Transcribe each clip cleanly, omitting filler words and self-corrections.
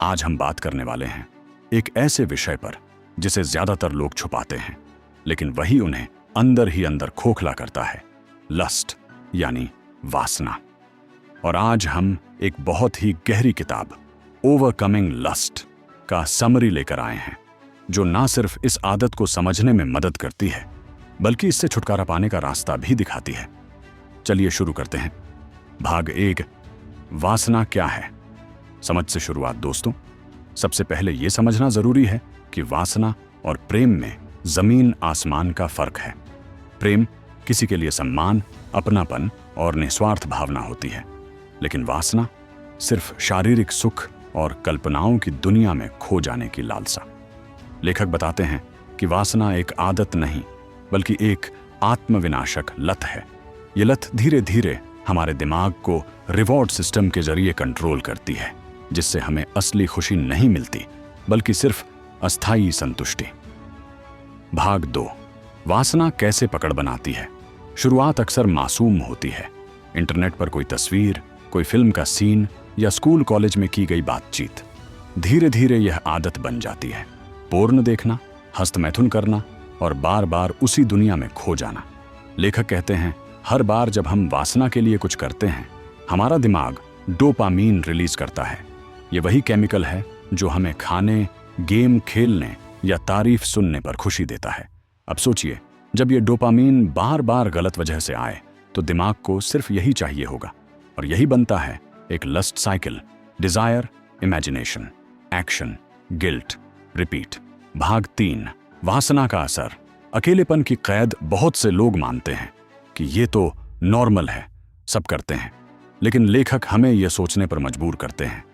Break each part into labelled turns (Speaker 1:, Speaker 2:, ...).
Speaker 1: आज हम बात करने वाले हैं एक ऐसे विषय पर जिसे ज्यादातर लोग छुपाते हैं, लेकिन वही उन्हें अंदर ही अंदर खोखला करता है, लस्ट यानी वासना। और आज हम एक बहुत ही गहरी किताब ओवरकमिंग लस्ट का समरी लेकर आए हैं, जो ना सिर्फ इस आदत को समझने में मदद करती है, बल्कि इससे छुटकारा पाने का रास्ता भी दिखाती है। चलिए शुरू करते हैं। भाग 1, वासना क्या है। समझ से शुरुआत दोस्तों। सबसे पहले यह समझना जरूरी है कि वासना और प्रेम में जमीन आसमान का फर्क है। प्रेम किसी के लिए सम्मान, अपनापन और निस्वार्थ भावना होती है, लेकिन वासना सिर्फ शारीरिक सुख और कल्पनाओं की दुनिया में खो जाने की लालसा। लेखक बताते हैं कि वासना एक आदत नहीं, बल्कि एक आत्मविनाशक लत है। ये लत धीरे धीरे हमारे दिमाग को रिवॉर्ड सिस्टम के जरिए कंट्रोल करती है, जिससे हमें असली खुशी नहीं मिलती, बल्कि सिर्फ अस्थायी संतुष्टि। भाग 2, वासना कैसे पकड़ बनाती है। शुरुआत अक्सर मासूम होती है। इंटरनेट पर कोई तस्वीर, कोई फिल्म का सीन या स्कूल कॉलेज में की गई बातचीत। धीरे धीरे यह आदत बन जाती है। पोर्न देखना, हस्तमैथुन करना और बार बार उसी दुनिया में खो जाना। लेखक कहते हैं, हर बार जब हम वासना के लिए कुछ करते हैं, हमारा दिमाग डोपामीन रिलीज करता है। ये वही केमिकल है जो हमें खाने, गेम खेलने या तारीफ सुनने पर खुशी देता है। अब सोचिए, जब ये डोपामीन बार बार गलत वजह से आए, तो दिमाग को सिर्फ यही चाहिए होगा, और यही बनता है एक lust cycle. Desire, imagination, action, guilt, repeat. भाग 3, वासना का असर। अकेलेपन की कैद। बहुत से लोग मानते हैं कि ये तो नॉर्मल है, सब करते हैं, लेकिन लेखक हमें यह सोचने पर मजबूर करते हैं,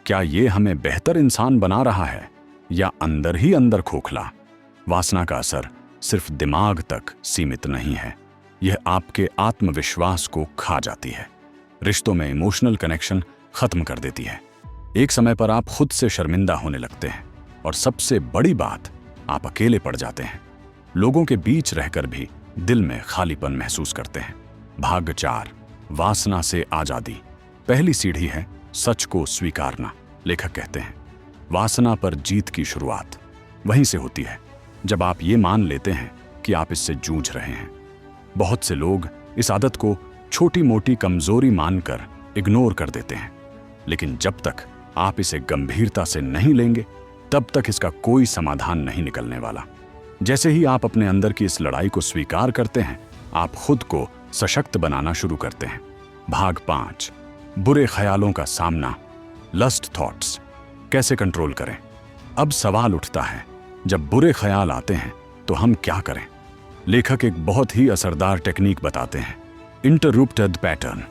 Speaker 1: क्या ये हमें बेहतर इंसान बना रहा है या अंदर ही अंदर खोखला। वासना का असर सिर्फ दिमाग तक सीमित नहीं है, यह आपके आत्मविश्वास को खा जाती है। रिश्तों में इमोशनल कनेक्शन खत्म कर देती है। एक समय पर आप खुद से शर्मिंदा होने लगते हैं, और सबसे बड़ी बात, आप अकेले पड़ जाते हैं। लोगों के बीच रहकर भी दिल में खालीपन महसूस करते हैं। भाग 4, वासना से आजादी। पहली सीढ़ी है सच को स्वीकारना। लेखक कहते हैं, वासना पर जीत की शुरुआत वहीं से होती है, जब आप ये मान लेते हैं कि आप इससे जूझ रहे हैं। बहुत से लोग इस आदत को छोटी मोटी कमजोरी मानकर इग्नोर कर देते हैं, लेकिन जब तक आप इसे गंभीरता से नहीं लेंगे, तब तक इसका कोई समाधान नहीं निकलने वाला। जैसे ही आप अपने अंदर की इस लड़ाई को स्वीकार करते हैं, आप खुद को सशक्त बनाना शुरू करते हैं। भाग 5, बुरे ख्यालों का सामना। लस्ट थॉट्स कैसे कंट्रोल करें। अब सवाल उठता है, जब बुरे ख्याल आते हैं तो हम क्या करें। लेखक एक बहुत ही असरदार टेक्निक बताते हैं, इंटररुप्टेड पैटर्न।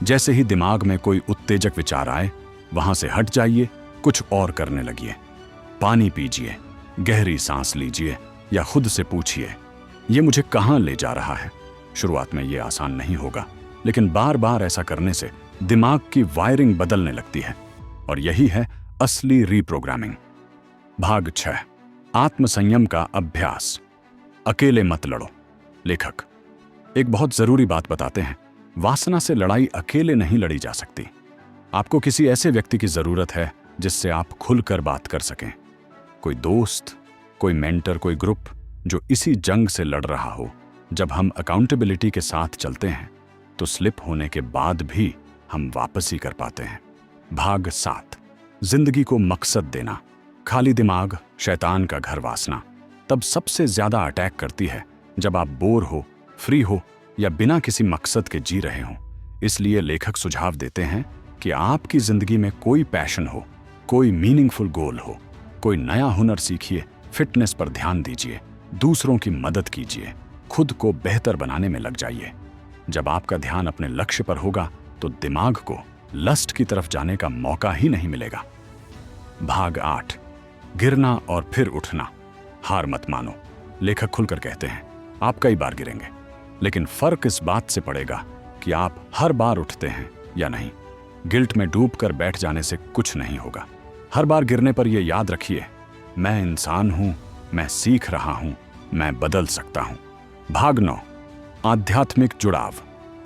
Speaker 1: जैसे ही दिमाग में कोई उत्तेजक विचार आए, वहां से हट जाइए, कुछ और करने लगिए। पानी पीजिए, गहरी सांस लीजिए, या खुद से पूछिए, ये मुझे कहां ले जा रहा है। शुरुआत में ये आसान नहीं होगा, लेकिन बार बार ऐसा करने से दिमाग की वायरिंग बदलने लगती है, और यही है असली रीप्रोग्रामिंग। भाग 6, आत्मसंयम का अभ्यास। अकेले मत लड़ो। लेखक एक बहुत जरूरी बात बताते हैं, वासना से लड़ाई अकेले नहीं लड़ी जा सकती। आपको किसी ऐसे व्यक्ति की जरूरत है जिससे आप खुलकर बात कर सकें। कोई दोस्त, कोई मेंटर, कोई ग्रुप जो इसी जंग से लड़ रहा हो। जब हम अकाउंटेबिलिटी के साथ चलते हैं, तो स्लिप होने के बाद भी हम वापसी कर पाते हैं। भाग 7, जिंदगी को मकसद देना। खाली दिमाग शैतान का घर। वासना तब सबसे ज्यादा अटैक करती है जब आप बोर हो, फ्री हो या बिना किसी मकसद के जी रहे हो। इसलिए लेखक सुझाव देते हैं कि आपकी जिंदगी में कोई पैशन हो, कोई मीनिंगफुल गोल हो, कोई नया हुनर सीखिए, फिटनेस पर ध्यान दीजिए, दूसरों की मदद कीजिए, खुद को बेहतर बनाने में लग जाइए। जब आपका ध्यान अपने लक्ष्य पर होगा, तो दिमाग को लस्ट की तरफ जाने का मौका ही नहीं मिलेगा। भाग 8, गिरना और फिर उठना। हार मत मानो। लेखक खुलकर कहते हैं, आप कई बार गिरेंगे, लेकिन फर्क इस बात से पड़ेगा कि आप हर बार उठते हैं या नहीं। गिल्ट में डूबकर बैठ जाने से कुछ नहीं होगा। हर बार गिरने पर यह याद रखिए, मैं इंसान हूं, मैं सीख रहा हूं, मैं बदल सकता हूं। भाग 9, आध्यात्मिक जुड़ाव।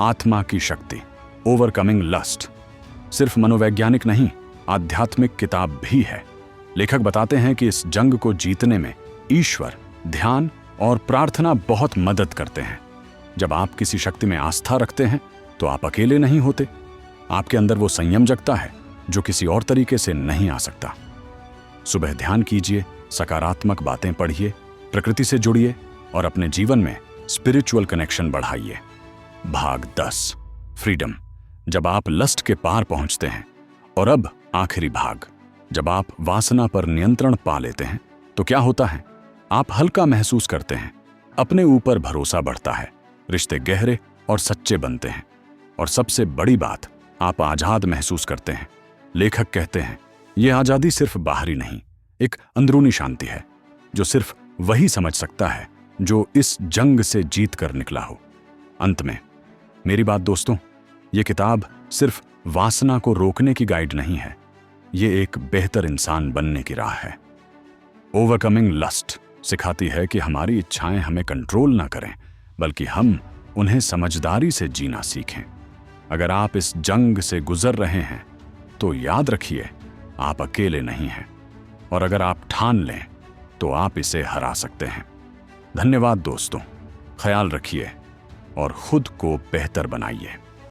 Speaker 1: आत्मा की शक्ति। ओवरकमिंग लस्ट सिर्फ मनोवैज्ञानिक नहीं, आध्यात्मिक किताब भी है। लेखक बताते हैं कि इस जंग को जीतने में ईश्वर, ध्यान और प्रार्थना बहुत मदद करते हैं। जब आप किसी शक्ति में आस्था रखते हैं तो आप अकेले नहीं होते। आपके अंदर वो संयम जगता है जो किसी और तरीके से नहीं आ सकता। सुबह ध्यान कीजिए, सकारात्मक बातें पढ़िए, प्रकृति से जुड़िए और अपने जीवन में स्पिरिचुअल कनेक्शन बढ़ाइए। भाग 10, फ्रीडम। जब आप लस्ट के पार पहुंचते हैं। और अब आखिरी भाग, जब आप वासना पर नियंत्रण पा लेते हैं तो क्या होता है? आप हल्का महसूस करते हैं, अपने ऊपर भरोसा बढ़ता है, रिश्ते गहरे और सच्चे बनते हैं और सबसे बड़ी बात, आप आजाद महसूस करते हैं। लेखक कहते हैं यह आजादी सिर्फ बाहरी नहीं, एक अंदरूनी शांति है जो सिर्फ वही समझ सकता है जो इस जंग से जीत कर निकला हो। अंत में मेरी बात दोस्तों, ये किताब सिर्फ वासना को रोकने की गाइड नहीं है, ये एक बेहतर इंसान बनने की राह है। ओवरकमिंग लस्ट सिखाती है कि हमारी इच्छाएं हमें कंट्रोल ना करें, बल्कि हम उन्हें समझदारी से जीना सीखें। अगर आप इस जंग से गुजर रहे हैं तो याद रखिए, आप अकेले नहीं हैं और अगर आप ठान लें तो आप इसे हरा सकते हैं। धन्यवाद दोस्तों, ख्याल रखिए और खुद को बेहतर बनाइए।